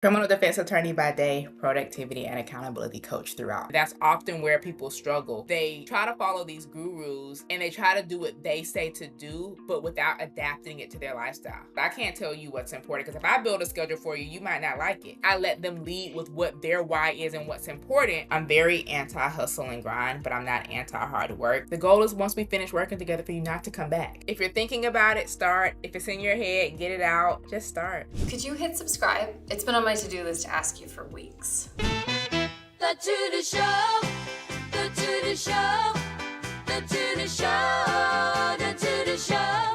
Criminal defense attorney by day, productivity and accountability coach throughout. That's often where people struggle. They try to follow these gurus and they try to do what they say to do, but without adapting it to their lifestyle. I can't tell you what's important because if I build a schedule for you, you might not like it. I let them lead with what their why is and what's important. I'm very anti-hustle and grind, but I'm not anti-hard work. The goal is once we finish working together for you not to come back. If you're thinking about it, start. If it's in your head, get it out. Just start. Could you hit subscribe? It's been on my to-do list to ask you for weeks. The To-Do Show, the To-Do Show, the To-Do Show, the To-Do Show.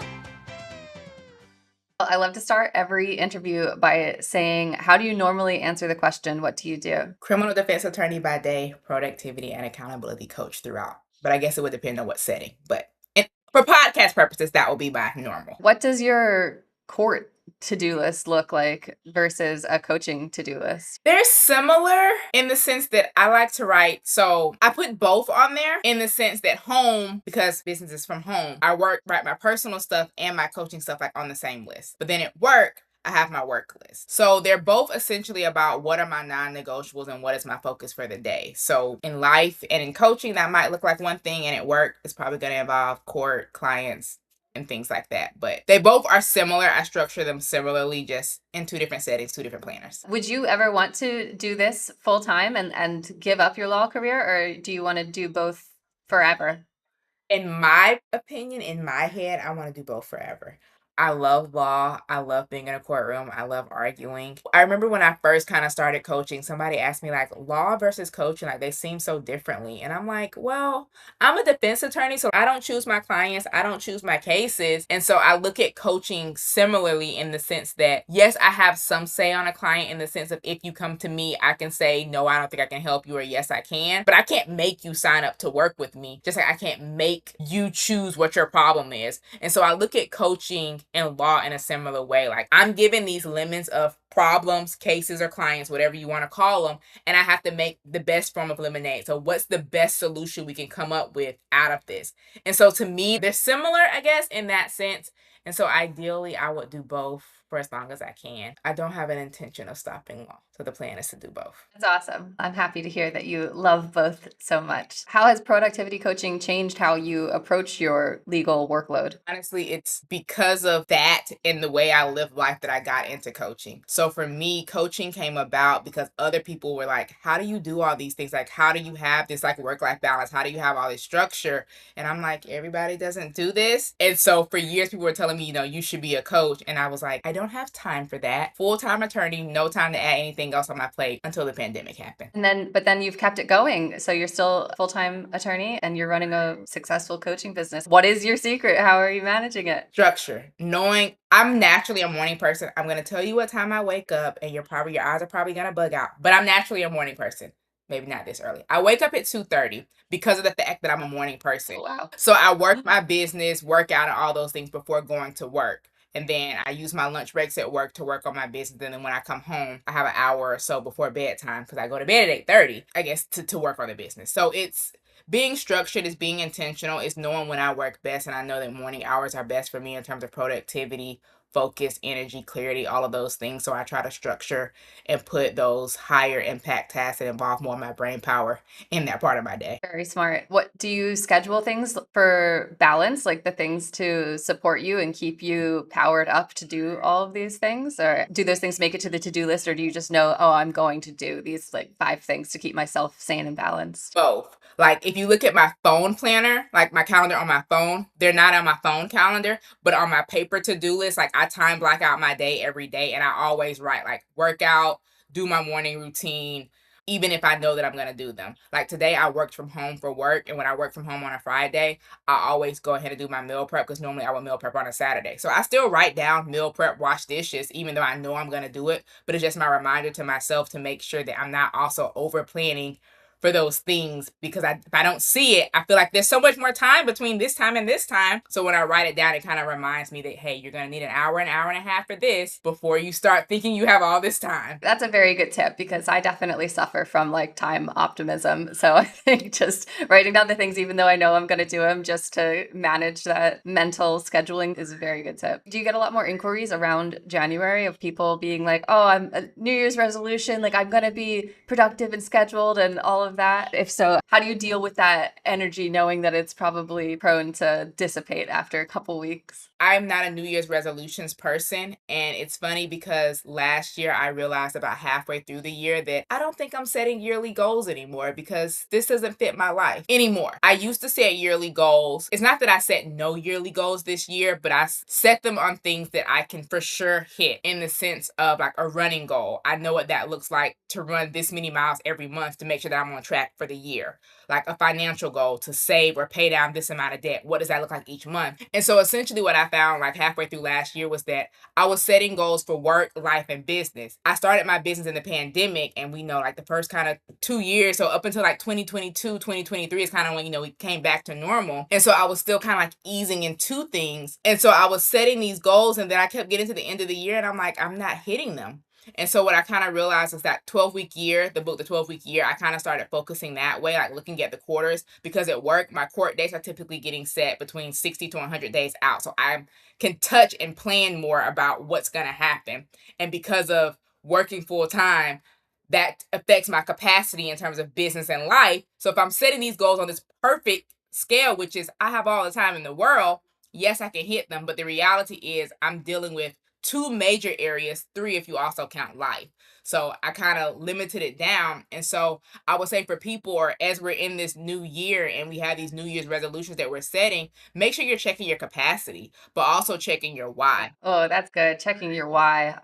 I love to start every interview by saying, how do you normally answer the question, what do you do? Criminal defense attorney by day, productivity and accountability coach throughout. But I guess it would depend on what setting. But for podcast purposes, that will be my normal. What does your court to-do list look like versus a coaching to-do list? They're similar in the sense that I like to write. So I put both on there in the sense that home, because business is from home, I write my personal stuff and my coaching stuff like on the same list. But then at work, I have my work list. So they're both essentially about what are my non-negotiables and what is my focus for the day. So in life and in coaching, that might look like one thing, and at work, it's probably going to involve court, clients, and things like that. But they both are similar. I structure them similarly, just in two different settings, two different planners. Would you ever want to do this full time and give up your law career, or do you want to do both forever? In my opinion, in my head, I want to do both forever. I love law. I love being in a courtroom. I love arguing. I remember when I first kind of started coaching, somebody asked me like law versus coaching, like they seem so differently. And I'm like, well, I'm a defense attorney, so I don't choose my clients. I don't choose my cases. And so I look at coaching similarly in the sense that, yes, I have some say on a client in the sense of if you come to me, I can say, no, I don't think I can help you, or yes, I can. But I can't make you sign up to work with me. Just like I can't make you choose what your problem is. And so I look at coaching and law in a similar way. Like I'm given these lemons of problems, cases, or clients, whatever you want to call them, and I have to make the best form of lemonade. So what's the best solution we can come up with out of this? And so to me, they're similar, I guess, in that sense. And so ideally, I would do both for as long as I can. I don't have an intention of stopping law. So the plan is to do both. That's awesome. I'm happy to hear that you love both so much. How has productivity coaching changed how you approach your legal workload? Honestly, it's because of that and the way I live life that I got into coaching. So for me, coaching came about because other people were like, how do you do all these things? Like, how do you have this like work-life balance? How do you have all this structure? And I'm like, everybody doesn't do this. And so for years, people were telling me, you should be a coach. And I was like, I don't have time for that. Full-time attorney, no time to add anything else on my plate until the pandemic happened. But then you've kept it going. So you're still a full-time attorney and you're running a successful coaching business. What is your secret? How are you managing it? Structure. Knowing I'm naturally a morning person. I'm going to tell you what time I wake up and your eyes are probably going to bug out, but I'm naturally a morning person. Maybe not this early. I wake up at 2:30 because of the fact that I'm a morning person. Wow. So I work my business, work out and all those things before going to work. And then I use my lunch breaks at work to work on my business. And then when I come home, I have an hour or so before bedtime because I go to bed at 8:30, I guess, to work on the business. So it's being structured, is being intentional, is knowing when I work best. And I know that morning hours are best for me in terms of productivity, focus, energy, clarity, all of those things. So I try to structure and put those higher impact tasks that involve more of my brain power in that part of my day. Very smart. What do you schedule things for balance, like the things to support you and keep you powered up to do all of these things? Or do those things make it to the to-do list, or do you just know, oh, I'm going to do these like 5 things to keep myself sane and balanced? Both. Like if you look at my phone planner, like my calendar on my phone, they're not on my phone calendar, but on my paper to-do list, like I time block out my day every day and I always write like workout, do my morning routine, even if I know that I'm going to do them. Like today I worked from home for work, and when I work from home on a Friday, I always go ahead and do my meal prep because normally I would meal prep on a Saturday. So I still write down meal prep, wash dishes, even though I know I'm going to do it, but it's just my reminder to myself to make sure that I'm not also over planning for those things because if I don't see it, I feel like there's so much more time between this time and this time. So when I write it down, it kind of reminds me that, hey, you're going to need an hour and a half for this before you start thinking you have all this time. That's a very good tip because I definitely suffer from like time optimism. So I think just writing down the things, even though I know I'm going to do them, just to manage that mental scheduling is a very good tip. Do you get a lot more inquiries around January of people being like, oh, I'm a New Year's resolution, like I'm going to be productive and scheduled and all of that? If so, how do you deal with that energy knowing that it's probably prone to dissipate after a couple weeks? I'm not a New Year's resolutions person. And it's funny because last year I realized about halfway through the year that I don't think I'm setting yearly goals anymore because this doesn't fit my life anymore. I used to set yearly goals. It's not that I set no yearly goals this year, but I set them on things that I can for sure hit in the sense of like a running goal. I know what that looks like to run this many miles every month to make sure that I'm on track for the year. Like a financial goal to save or pay down this amount of debt. What does that look like each month? And so essentially what I found like halfway through last year was that I was setting goals for work, life, and business. I started my business in the pandemic, and we know like the first kind of 2 years, so up until like 2022, 2023 is kind of when, we came back to normal. And so I was still kind of like easing into things. And so I was setting these goals, and then I kept getting to the end of the year, and I'm like, I'm not hitting them. And so what I kind of realized is that 12-week year, the book, The 12-Week Year, I kind of started focusing that way, like looking at the quarters, because at work, my court dates are typically getting set between 60 to 100 days out. So I can touch and plan more about what's going to happen. And because of working full time, that affects my capacity in terms of business and life. So if I'm setting these goals on this perfect scale, which is I have all the time in the world, yes, I can hit them. But the reality is I'm dealing with 2 major areas, 3 if you also count life. So I kind of limited it down. And so I would say for people, or as we're in this new year and we have these New Year's resolutions that we're setting, make sure you're checking your capacity, but also checking your why. Oh, that's good. Checking your why.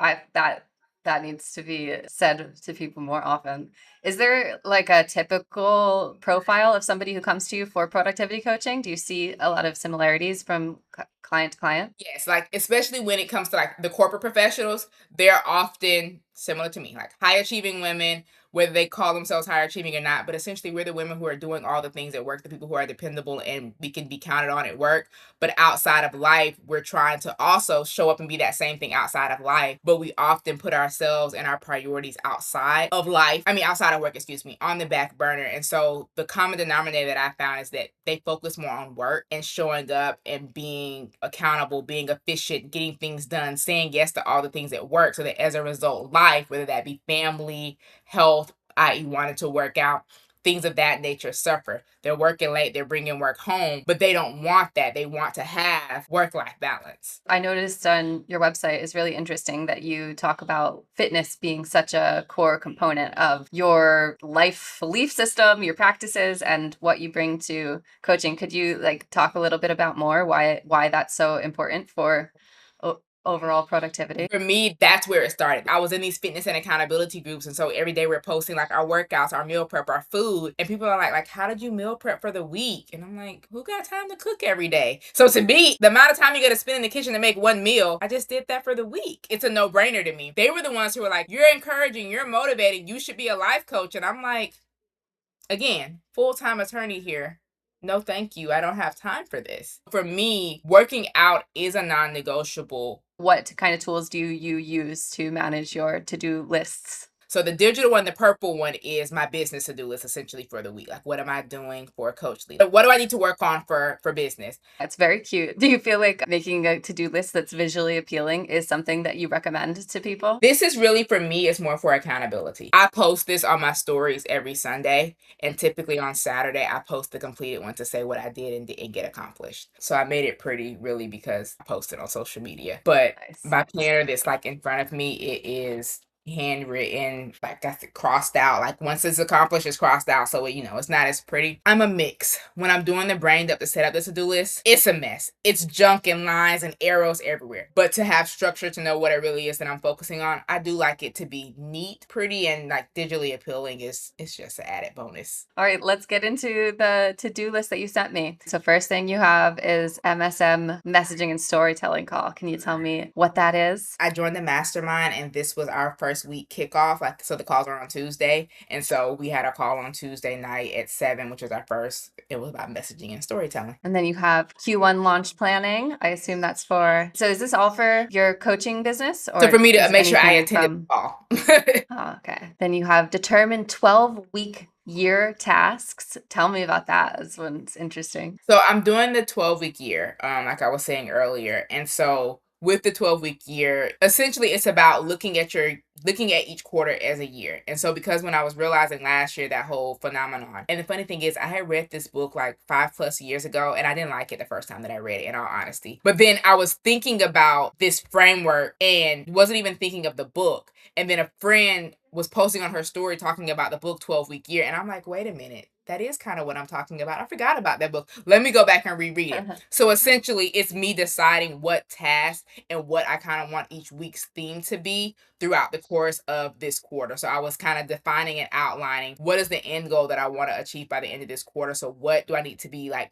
That needs to be said to people more often. Is there like a typical profile of somebody who comes to you for productivity coaching? Do you see a lot of similarities from client to client? Yes, like especially when it comes to like the corporate professionals, they're often similar to me, like high achieving women, whether they call themselves high achieving or not. But essentially, we're the women who are doing all the things at work, the people who are dependable and we can be counted on at work. But outside of life, we're trying to also show up and be that same thing outside of life. But we often put ourselves and our priorities outside of life, outside of work, on the back burner. And so the common denominator that I found is that they focus more on work and showing up and being accountable, being efficient, getting things done, saying yes to all the things at work, so that as a result, life, whether that be family, health, i.e. wanting to work out, things of that nature suffer. They're working late, they're bringing work home, but they don't want that. They want to have work-life balance. I noticed on your website is really interesting that you talk about fitness being such a core component of your life belief system, your practices, and what you bring to coaching. Could you like talk a little bit about more why that's so important for overall productivity? For me, that's where it started. I was in these fitness and accountability groups, and so every day we're posting like our workouts, our meal prep, our food, and people are like, how did you meal prep for the week? And I'm like, who got time to cook every day? So to me, the amount of time you got to spend in the kitchen to make one meal, I just did that for the week. It's a no-brainer to me. They were the ones who were like, you're encouraging, you're motivating, you should be a life coach. And I'm like, again, full-time attorney here. No, thank you. I don't have time for this. For me, working out is a non-negotiable. What kind of tools do you use to manage your to-do lists? So the digital one, the purple one, is my business to-do list essentially for the week. Like, what am I doing for Coach Lee? What do I need to work on for business? That's very cute. Do you feel like making a to-do list that's visually appealing is something that you recommend to people? This is really, for me, it's more for accountability. I post this on my stories every Sunday, and typically on Saturday, I post the completed one to say what I did and didn't get accomplished. So I made it pretty really because I posted on social media. But Nice. my planner that's like in front of me, it is handwritten, like got it crossed out. Like once it's accomplished, it's crossed out. So it's not as pretty. I'm a mix. When I'm doing the brain dump to set up the to-do list, it's a mess. It's junk and lines and arrows everywhere. But to have structure, to know what it really is that I'm focusing on, I do like it to be neat, pretty, and like digitally appealing. It's just an added bonus. All right, let's get into the to-do list that you sent me. So first thing you have is MSM, messaging and storytelling call. Can you tell me what that is? I joined the Mastermind, and this was our first first week kickoff. Like, so the calls are on Tuesday. And so we had a call on Tuesday night at 7, which was our first. It was about messaging and storytelling. And then you have Q1 launch planning. I assume that's for, so is this all for your coaching business? Or So for me to is make sure I anything attended the call. Oh, okay. Then you have determined 12-week year tasks. Tell me about that. This one's interesting. So I'm doing the 12-week year, like I was saying earlier. And so with the 12-week year, essentially it's about looking at each quarter as a year. And so because when I was realizing last year that whole phenomenon, and the funny thing is I had read this book like 5+ years ago, and I didn't like it the first time that I read it, in all honesty. But then I was thinking about this framework and wasn't even thinking of the book. And then a friend was posting on her story talking about the book 12-week year. And I'm like, wait a minute. That is kind of what I'm talking about. I forgot about that book. Let me go back and reread it. So essentially, it's me deciding what task and what I kind of want each week's theme to be throughout the course of this quarter. So I was kind of defining and outlining what is the end goal that I want to achieve by the end of this quarter. So what do I need to be like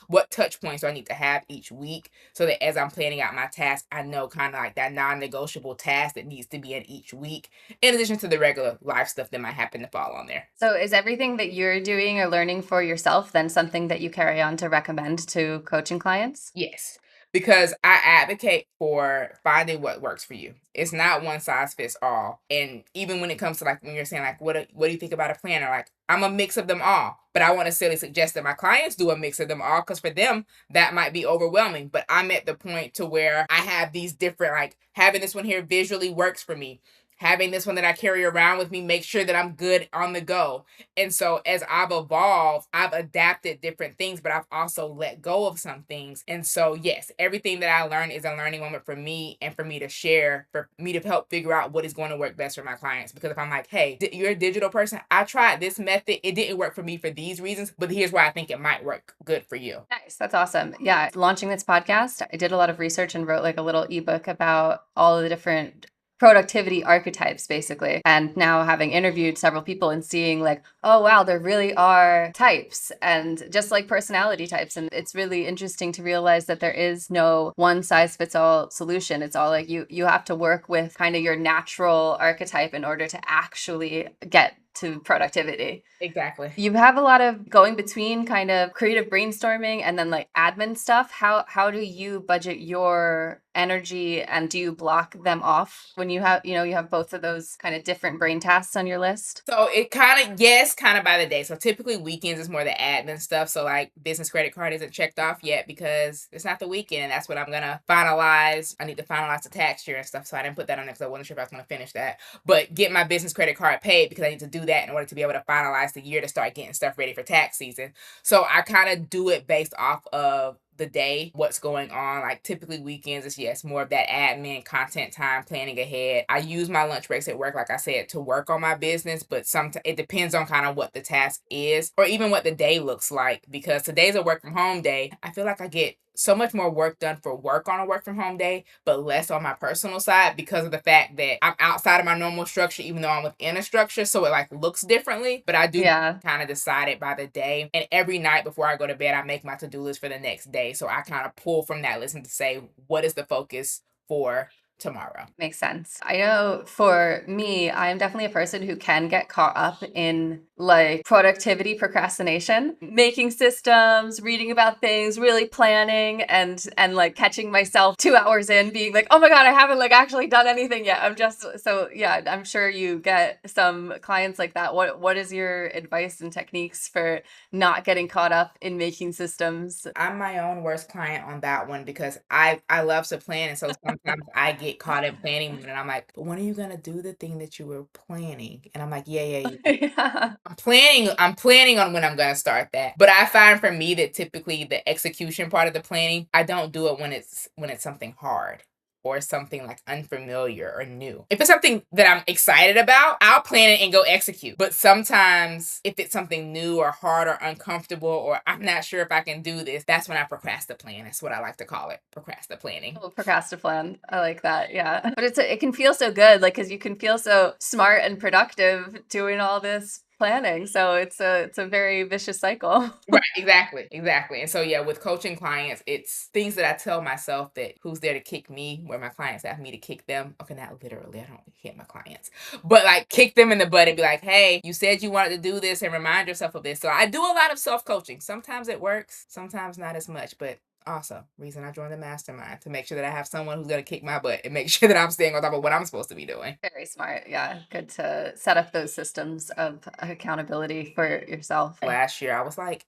what touch points do I need to have each week, so that as I'm planning out my task, I know kind of like that non-negotiable task that needs to be in each week, in addition to the regular life stuff that might happen to fall on there. So is everything that you're doing or learning for yourself then something that you carry on to recommend to coaching clients? Yes, because I advocate for finding what works for you. It's not one size fits all. And even when it comes to like when you're saying like what do you think about a planner? Like, I'm a mix of them all, but I want to silly suggest that my clients do a mix of them all, because for them that might be overwhelming. But I'm at the point to where I have these different, like having this one here visually works for me. Having this one that I carry around with me makes sure that I'm good on the go. And so as I've evolved, I've adapted different things, but I've also let go of some things. And so, yes, everything that I learn is a learning moment for me and for me to share, for me to help figure out what is going to work best for my clients. Because if I'm like, hey, you're a digital person, I tried this method, it didn't work for me for these reasons, but here's why I think it might work good for you. Nice. That's awesome. Yeah. Launching this podcast, I did a lot of research and wrote like a little ebook about all of the different productivity archetypes, basically. And now having interviewed several people and seeing like, oh, wow, there really are types, and just like personality types. And it's really interesting to realize that there is no one size fits all solution. It's all like you have to work with kind of your natural archetype in order to actually get to productivity. Exactly. You have a lot of going between kind of creative brainstorming and then like admin stuff. How do you budget your energy, and do you block them off when you have both of those kind of different brain tasks on your list? So it kind of by the day. So typically weekends is more the admin stuff. So like business credit card isn't checked off yet because it's not the weekend, and that's what I'm gonna finalize. I need to finalize the tax year and stuff. So I didn't put that on there because I wasn't sure if I was gonna finish that. But get my business credit card paid, because I need to do that in order to be able to finalize the year to start getting stuff ready for tax season. So I kind of do it based off of the day, what's going on. Like typically weekends is, yes, more of that admin content time, planning ahead. I use my lunch breaks at work, like I said, to work on my business, but sometimes it depends on kind of what the task is or even what the day looks like, because today's a work from home day. I feel like I get so much more work done for work on a work from home day, but less on my personal side, because of the fact that I'm outside of my normal structure, even though I'm within a structure. So it like looks differently, but I do kind of decide it by the day. And every night before I go to bed, I make my to-do list for the next day. So I kind of pull from that list to say, what is the focus for tomorrow? Makes sense. I know for me, I'm definitely a person who can get caught up in like productivity procrastination, making systems, reading about things, really planning, and like catching myself 2 hours in being like, oh my God, I haven't like actually done anything yet. I'm just so, yeah, I'm sure you get some clients like that. What is your advice and techniques for not getting caught up in making systems? I'm my own worst client on that one, because I love to plan, and so sometimes I get caught in planning mode, and I'm like, but when are you gonna do the thing that you were planning? And I'm like, yeah. Yeah. I'm planning on when I'm gonna start that. But I find for me that typically the execution part of the planning, I don't do it when it's something hard or something like unfamiliar or new. If it's something that I'm excited about, I'll plan it and go execute. But sometimes if it's something new or hard or uncomfortable, or I'm not sure if I can do this, that's when I procrastinate. That's what I like to call it, procrastinating. Oh, procrastinate. I like that. Yeah. But it can feel so good, like, because you can feel so smart and productive doing all this planning. So it's a very vicious cycle. Right, exactly, exactly. And so, yeah, with coaching clients, it's things that I tell myself that who's there to kick me, where my clients ask me to kick them. Okay, not literally, I don't hit my clients, but like kick them in the butt and be like, hey, you said you wanted to do this and remind yourself of this. So I do a lot of self coaching. Sometimes it works, sometimes not as much, but also reason I joined the mastermind to make sure that I have someone who's going to kick my butt and make sure that I'm staying on top of what I'm supposed to be doing. Very smart. Yeah. Good to set up those systems of accountability for yourself. Last year, I was like,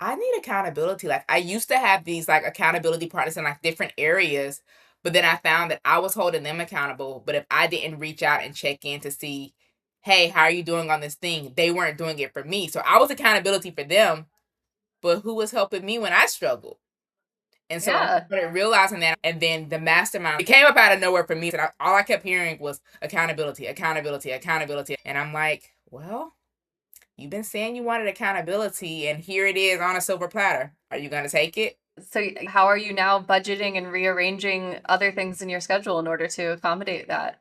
I need accountability. Like, I used to have these like accountability partners in like different areas, but then I found that I was holding them accountable. But if I didn't reach out and check in to see, hey, how are you doing on this thing? They weren't doing it for me. So I was accountability for them, but who was helping me when I struggled? And so I Yeah. started realizing that. And then the mastermind, it came up out of nowhere for me. And all I kept hearing was accountability, accountability, accountability. And I'm like, well, you've been saying you wanted accountability, and here it is on a silver platter. Are you going to take it? So how are you now budgeting and rearranging other things in your schedule in order to accommodate that?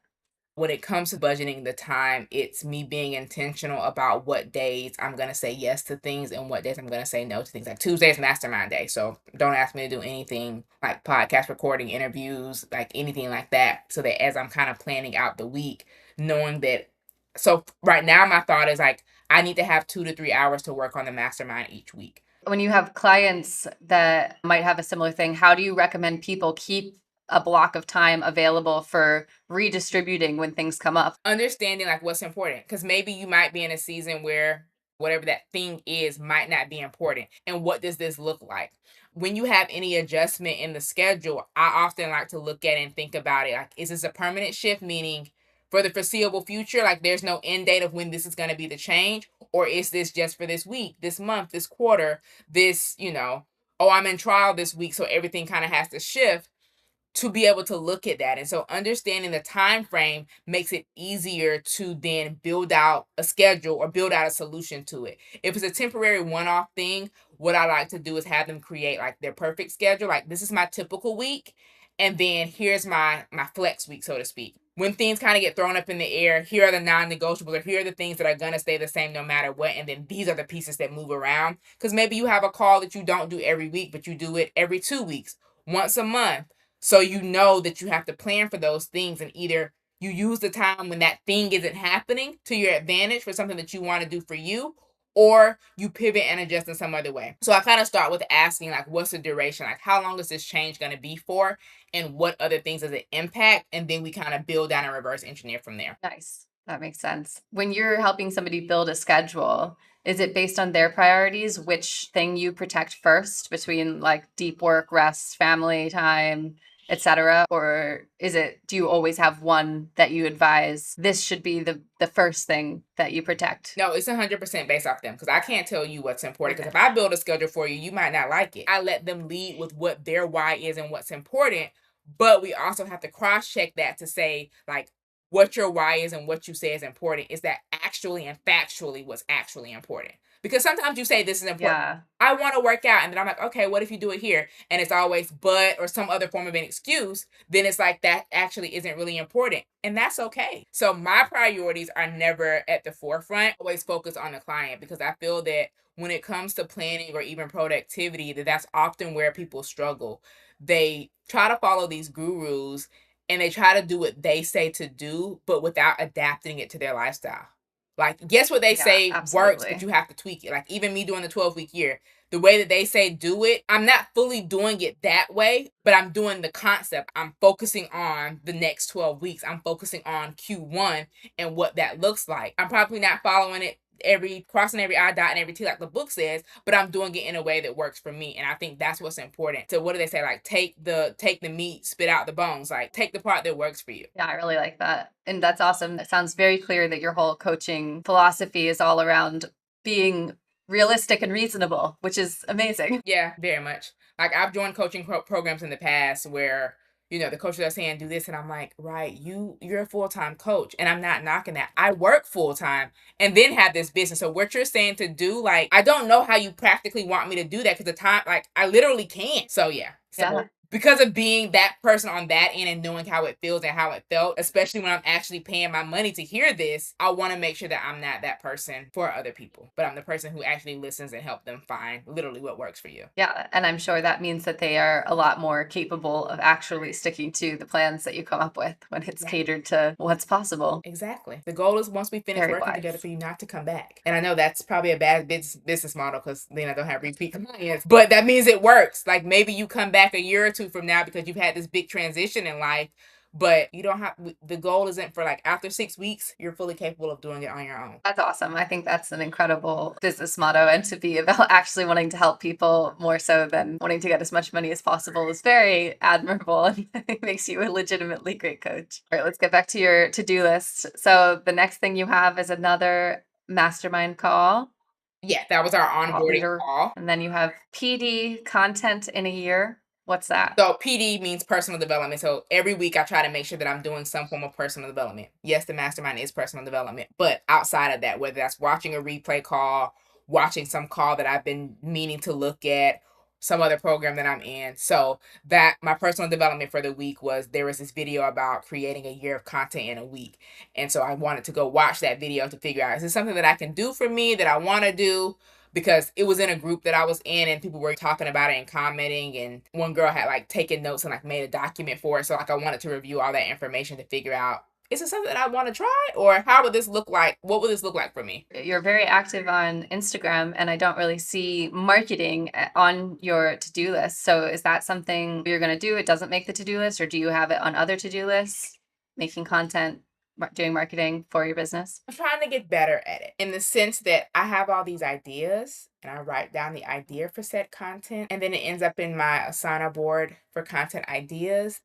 When it comes to budgeting the time, it's me being intentional about what days I'm going to say yes to things and what days I'm going to say no to things. Like Tuesday is mastermind day. So don't ask me to do anything like podcast recording, interviews, like anything like that. So that as I'm kind of planning out the week, knowing that. So right now, my thought is like, I need to have 2 to 3 hours to work on the mastermind each week. When you have clients that might have a similar thing, how do you recommend people keep a block of time available for redistributing when things come up? Understanding like what's important, because maybe you might be in a season where whatever that thing is might not be important, and what does this look like when you have any adjustment in the schedule? I often like to look at it and think about it like, is this a permanent shift, meaning for the foreseeable future, like there's no end date of when this is going to be the change, or is this just for this week, this month, this quarter, this, oh, I'm in trial this week, so everything kind of has to shift, to be able to look at that. And so understanding the time frame makes it easier to then build out a schedule or build out a solution to it. If it's a temporary one-off thing, what I like to do is have them create like their perfect schedule. Like, this is my typical week, and then here's my flex week, so to speak. When things kind of get thrown up in the air, here are the non-negotiables, or here are the things that are going to stay the same no matter what. And then these are the pieces that move around. Because maybe you have a call that you don't do every week, but you do it every 2 weeks, once a month. So you know that you have to plan for those things, and either you use the time when that thing isn't happening to your advantage for something that you want to do for you, or you pivot and adjust in some other way. So I kind of start with asking, like, what's the duration? Like, how long is this change going to be for? And what other things does it impact? And then we kind of build down and reverse engineer from there. Nice. That makes sense. When you're helping somebody build a schedule, is it based on their priorities, which thing you protect first between like deep work, rest, family time, etc.? Or do you always have one that you advise this should be the first thing that you protect? No, it's 100% based off them, because I can't tell you what's important. Because if I build a schedule for you, you might not like it. I let them lead with what their why is and what's important, but we also have to cross check that to say, like, what your why is and what you say is important, is that actually and factually what's actually important? Because sometimes you say this is important. Yeah. I want to work out, and then I'm like, okay, what if you do it here? And it's always but or some other form of an excuse. Then it's like that actually isn't really important, and that's okay. So my priorities are never at the forefront. Always focus on the client, because I feel that when it comes to planning or even productivity, that's often where people struggle. They try to follow these gurus, and they try to do what they say to do, but without adapting it to their lifestyle. Like, guess what they Yeah, say works, absolutely. but you have to tweak it. Like, even me doing the 12-week year, the way that they say do it, I'm not fully doing it that way, but I'm doing the concept. I'm focusing on the next 12 weeks. I'm focusing on Q1 and what that looks like. I'm probably not following it crossing every I, dot and every T like the book says, but I'm doing it in a way that works for me. And I think that's what's important. So what do they say? Like, take the meat, spit out the bones. Like, take the part that works for you. Yeah, I really like that. And that's awesome. It sounds very clear that your whole coaching philosophy is all around being realistic and reasonable, which is amazing. Yeah, very much. Like, I've joined coaching programs in the past where, the coaches are saying do this, and I'm like, right, you're a full-time coach, and I'm not knocking that. I work full-time and then have this business. So what you're saying to do, like, I don't know how you practically want me to do that, because the time, like, I literally can't. So yeah. So Yeah. because of being that person on that end and knowing how it feels and how it felt, especially when I'm actually paying my money to hear this, I want to make sure that I'm not that person for other people, but I'm the person who actually listens and help them find literally what works for you. Yeah, and I'm sure that means that they are a lot more capable of actually sticking to the plans that you come up with when it's catered to what's possible. Exactly. The goal is once we finish Very working wise. together for you not to come back. And I know that's probably a bad business model because then I don't have repeat clients, but that means it works. Like maybe you come back a year or two from now because you've had this big transition in life, but you don't have, the goal isn't for like after 6 weeks, you're fully capable of doing it on your own. That's awesome. I think that's an incredible business motto, and to be about actually wanting to help people more so than wanting to get as much money as possible is very admirable, and it makes you a legitimately great coach. All right, let's get back to your to-do list. So the next thing you have is another mastermind call. Yeah, that was our Thought onboarding leader. call. And then you have PD, content in a year. What's that? So PD means personal development. So every week I try to make sure that I'm doing some form of personal development. Yes, the mastermind is personal development, but outside of that, whether that's watching a replay call, watching some call that I've been meaning to look at, some other program that I'm in. So that my personal development for the week was, there was this video about creating a year of content in a week. And so I wanted to go watch that video to figure out, is this something that I can do for me, that I want to do? Because it was in a group that I was in and people were talking about it and commenting, and one girl had like taken notes and like made a document for it. So like I wanted to review all that information to figure out, is it something that I want to try, or how would this look like? What would this look like for me? You're very active on Instagram, and I don't really see marketing on your to-do list. So is that something you're going to do? It doesn't make the to-do list, or do you have it on other to-do lists, making content, doing marketing for your business? I'm trying to get better at it, in the sense that I have all these ideas and I write down the idea for said content, and then it ends up in my Asana board for content ideas.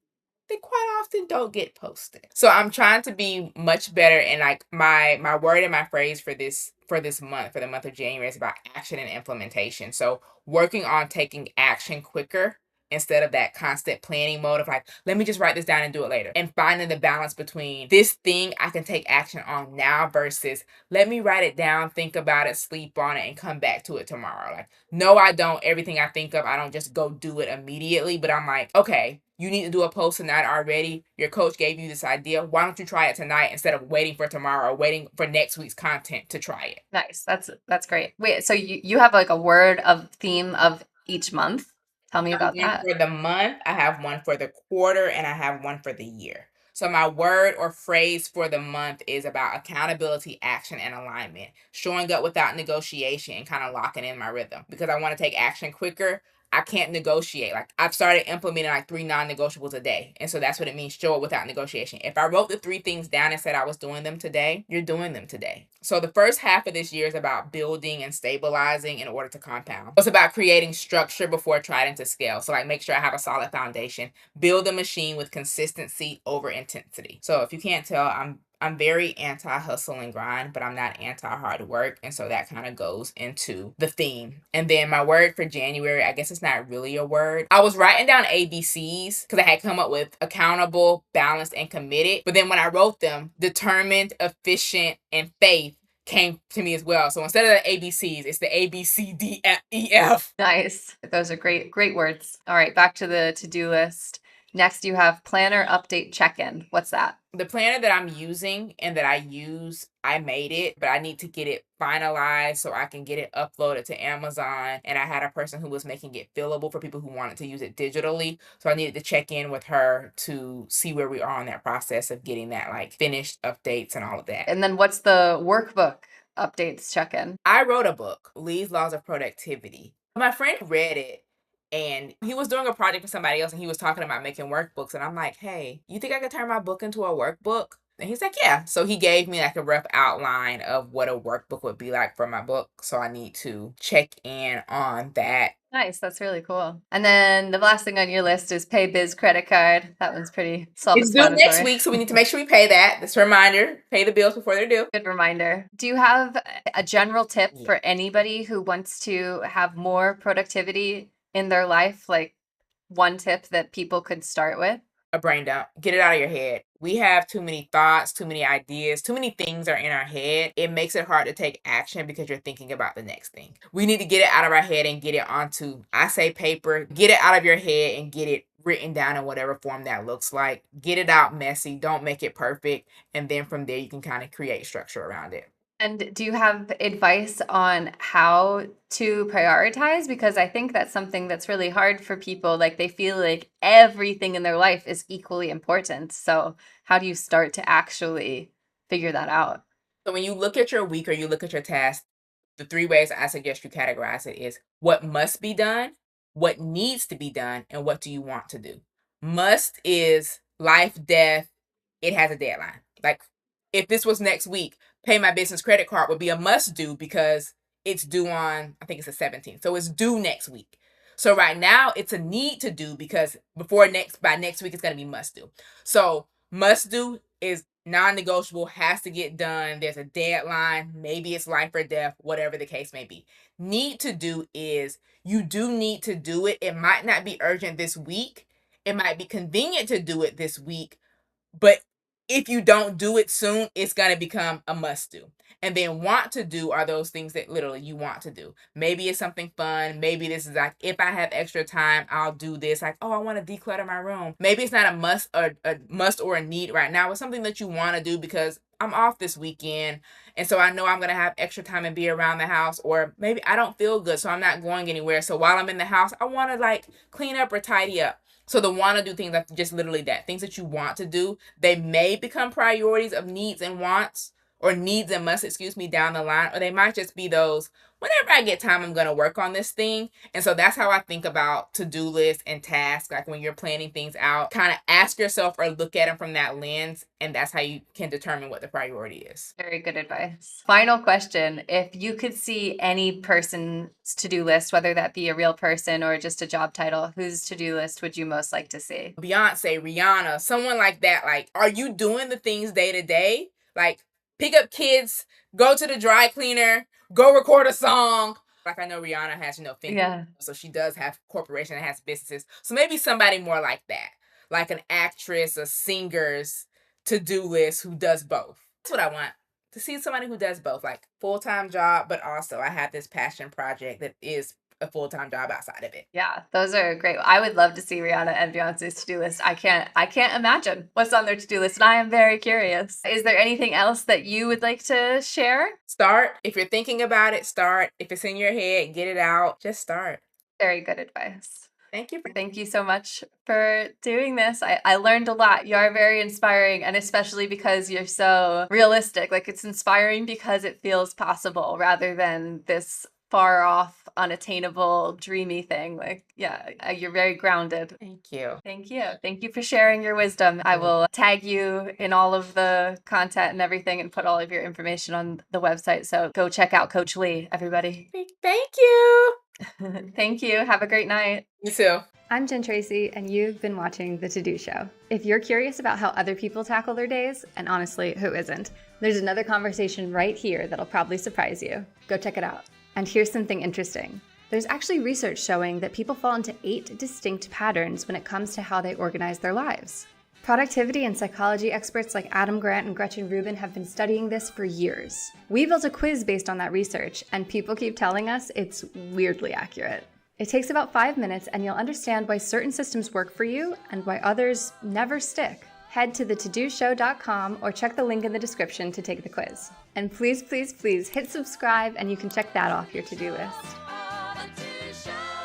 They quite often don't get posted. So I'm trying to be much better, and like my word and my phrase for this month, for the month of January, is about action and implementation. So working on taking action quicker instead of that constant planning mode of like, let me just write this down and do it later, and finding the balance between this thing I can take action on now versus let me write it down, think about it, sleep on it, and come back to it tomorrow. Like, no, I don't. Everything I think of, I don't just go do it immediately, but I'm like, okay, you need to do a post tonight already. Your coach gave you this idea. Why don't you try it tonight instead of waiting for tomorrow or waiting for next week's content to try it? Nice. That's great. Wait, so you have like a word of theme of each month? Tell me about One that. for the month, I have one for the quarter, and I have one for the year. So my word or phrase for the month is about accountability, action, and alignment. Showing up without negotiation and kind of locking in my rhythm, because I want to take action quicker. I can't negotiate. Like, I've started implementing like 3 non-negotiables a day. And so that's what it means, show up without negotiation. If I wrote the 3 things down and said I was doing them today, you're doing them today. So the first half of this year is about building and stabilizing in order to compound. It's about creating structure before trying to scale. So like, make sure I have a solid foundation. Build a machine with consistency over intensity. So if you can't tell, I'm very anti-hustle and grind, but I'm not anti-hard work. And so that kind of goes into the theme. And then my word for January, I guess it's not really a word. I was writing down ABCs because I had come up with accountable, balanced, and committed. But then when I wrote them, determined, efficient, and faith came to me as well. So instead of the ABCs, it's the ABCDEF. Nice. Those are great words. All right, back to the to-do list. Next, you have planner update check-in. What's that? The planner that I'm using and that I use, I made it, but I need to get it finalized so I can get it uploaded to Amazon. And I had a person who was making it fillable for people who wanted to use it digitally. So I needed to check in with her to see where we are on that process of getting that like finished updates and all of that. And then what's the workbook updates check-in? I wrote a book, Lee's Laws of Productivity. My friend read it, and he was doing a project for somebody else, and he was talking about making workbooks. And I'm like, hey, you think I could turn my book into a workbook? And he's like, yeah. So he gave me like a rough outline of what a workbook would be like for my book. So I need to check in on that. Nice. That's really cool. And then the last thing on your list is pay biz credit card. That one's pretty It's due self-explanatory. next week, so we need to make sure we pay that. That's a reminder. Pay the bills before they're due. Good reminder. Do you have a general tip for anybody who wants to have more productivity in their life? Like one tip that people could start with? A brain dump. Get it out of your head. We have too many thoughts, too many ideas, too many things are in our head. It makes it hard to take action because you're thinking about the next thing. We need to get it out of our head and get it onto, I say, paper. Get it out of your head and get it written down in whatever form that looks like. Get it out messy. Don't make it perfect. And then from there, you can kind of create structure around it. And do you have advice on how to prioritize? Because I think that's something that's really hard for people. Like they feel like everything in their life is equally important. So how do you start to actually figure that out? So when you look at your week or you look at your task, the 3 ways I suggest you categorize it is what must be done, what needs to be done, and what do you want to do. Must is life, death, it has a deadline. Like if this was next week, pay my business credit card would be a must do because it's due on, I think it's the 17th. So it's due next week. So right now it's a need to do because by next week it's going to be must do. So must do is non-negotiable, has to get done. There's a deadline. Maybe it's life or death, whatever the case may be. Need to do is you do need to do it. It might not be urgent this week. It might be convenient to do it this week, but if you don't do it soon, it's going to become a must do. And then want to do are those things that literally you want to do. Maybe it's something fun. Maybe this is like, if I have extra time, I'll do this. Like, oh, I want to declutter my room. Maybe it's not a must or a need right now. It's something that you want to do because I'm off this weekend. And so I know I'm going to have extra time and be around the house. Or maybe I don't feel good, so I'm not going anywhere. So while I'm in the house, I want to like clean up or tidy up. So the want to do things are just literally that. Things that you want to do, they may become priorities of needs and wants, or needs and must, down the line. Or they might just be those, whenever I get time, I'm going to work on this thing. And so that's how I think about to-do lists and tasks. Like when you're planning things out, kind of ask yourself or look at them from that lens. And that's how you can determine what the priority is. Very good advice. Final question. If you could see any person's to-do list, whether that be a real person or just a job title, whose to-do list would you most like to see? Beyonce, Rihanna, someone like that. Like, are you doing the things day to day? Like, pick up kids, go to the dry cleaner, go record a song. Like I know Rihanna has, fingers. Yeah. So she does have corporation and has businesses. So maybe somebody more like that. Like an actress, a singer's to-do list who does both. That's what I want. To see somebody who does both, like full-time job, but also I have this passion project that is a full-time job outside of it. Yeah, those are great. I would love to see Rihanna and Beyonce's to-do list. I can't imagine what's on their to-do list, and I am very curious. Is there anything else that you would like to share? Start. If you're thinking about it, start. If it's in your head, get it out. Just start. Very good advice. Thank you. Thank you so much for doing this. I learned a lot. You are very inspiring, and especially because you're so realistic. Like it's inspiring because it feels possible rather than this far off, unattainable, dreamy thing. Like, yeah, you're very grounded. Thank you. Thank you. Thank you for sharing your wisdom. I will tag you in all of the content and everything and put all of your information on the website. So go check out Coach Lee, everybody. Thank you. Thank you. Have a great night. You too. I'm Jen Tracy, and you've been watching The To-Do Show. If you're curious about how other people tackle their days, and honestly, who isn't, there's another conversation right here that'll probably surprise you. Go check it out. And here's something interesting. There's actually research showing that people fall into 8 distinct patterns when it comes to how they organize their lives. Productivity and psychology experts like Adam Grant and Gretchen Rubin have been studying this for years. We built a quiz based on that research, and people keep telling us it's weirdly accurate. It takes about 5 minutes, and you'll understand why certain systems work for you and why others never stick. Head to thetodoshow.com or check the link in the description to take the quiz. And please, please, please hit subscribe, and you can check that off your to-do list. The To-Do Show.